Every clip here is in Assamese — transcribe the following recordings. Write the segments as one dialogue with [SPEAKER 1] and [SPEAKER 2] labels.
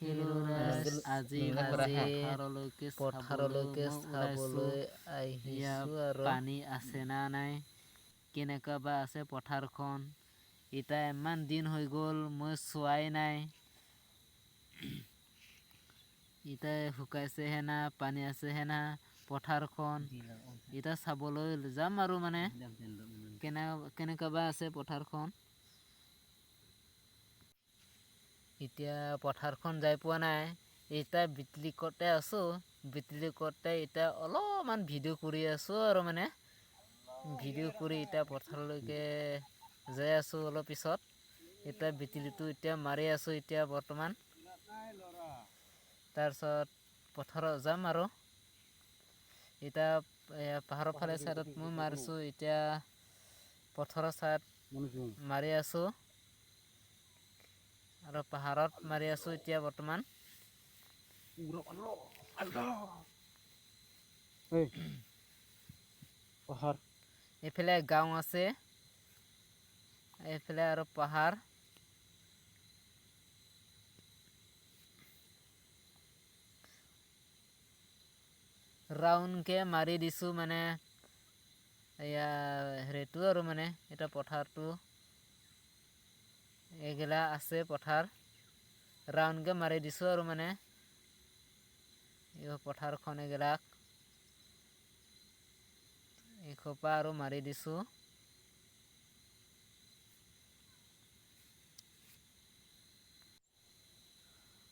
[SPEAKER 1] আজি পথাৰলৈকে চাবলৈ আহিছোঁ আৰু
[SPEAKER 2] পানী আছে না নাই, কেনেকুৱা বা আছে পথাৰখন। এতিয়া ইমান দিন হৈ গ'ল মই চোৱাই নাই। এতিয়া শুকাইছেহে না পানী আছেহে না পথাৰখন। এতিয়া চাবলৈ যাম আৰু মানে কেনেকুৱা বা আছে পথাৰখন। এতিয়া পথাৰখন যাই পোৱা নাই। এতিয়া বিতলিকতে আছোঁ। বিতলিকতে এতিয়া অলপমান ভিডিঅ' কৰি আছোঁ আৰু মানে। ভিডিঅ' কৰি এতিয়া পথাৰলৈকে যাই আছোঁ অলপ পিছত। এতিয়া বিজুলীটো এতিয়া মাৰি আছোঁ এতিয়া বৰ্তমান। তাৰপিছত পথাৰত যাম আৰু। এতিয়া পাহাৰৰ ফালে চাইডত মই মাৰিছোঁ। এতিয়া পথাৰৰ চাইড মাৰি আছোঁ। আৰু পাহাৰত মাৰি আছোঁ এতিয়া বৰ্তমান। এইফালে গাঁও আছে। এইফালে আৰু পাহাৰ। ৰাউণ্ডকে মাৰি দিছোঁ মানে। এয়া হেৰিটো আৰু মানে এতিয়া পথাৰটো। এইগিলা আছে পথাৰ। ৰাউণ্ডকে মাৰি দিছোঁ আৰু মানে। এই পথাৰখন এইগিলাক। এসোপা আৰু মাৰি দিছোঁ।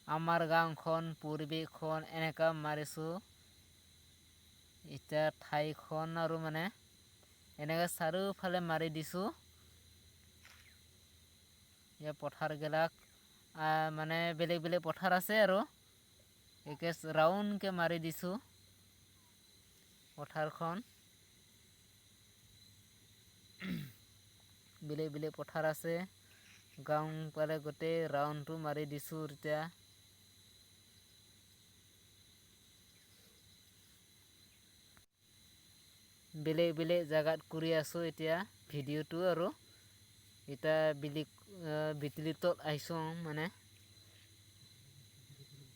[SPEAKER 2] আমাৰ গাঁওখন পৰিৱেশখন এনেকা মাৰিছোঁ। এতিয়া ঠাইখন আৰু মানে এনেকে চাৰিওফালে মাৰি দিছোঁ। এই পথাৰগিলাক মানে বেলেগ বেলেগ পথাৰ আছে আৰু। একে ৰাউণ্ডকে মাৰি দিছোঁ পথাৰখন। বেলেগ বেলেগ পথাৰ আছে। গাঁও পালে গোটেই ৰাউণ্ডটো মাৰি দিছোঁ এতিয়া। বেলেগ বেলেগ জাগাত কৰি আছোঁ এতিয়া ভিডিঅ'টো আৰু। এতিয়া বিতলিত আহিছোঁ মানে।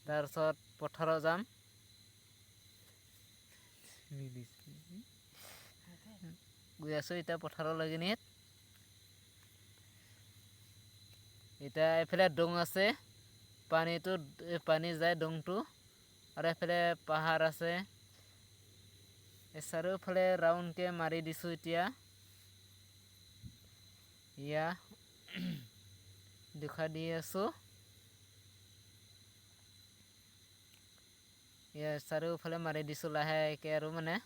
[SPEAKER 2] তাৰপিছত পথাৰত যাম। গৈ আছোঁ এতিয়া পথাৰলৈকিনিত। এতিয়া এইফালে দং আছে। পানী যায় দংটো। আৰু এইফালে পাহাৰ আছে। চাৰিওফালে ৰাউণ্ডকে মাৰি দিছোঁ এতিয়া। এয়া দেখা দি আছোঁ। চাৰিওফালে মাৰি দিছোঁ লাহেকে আৰু মানে।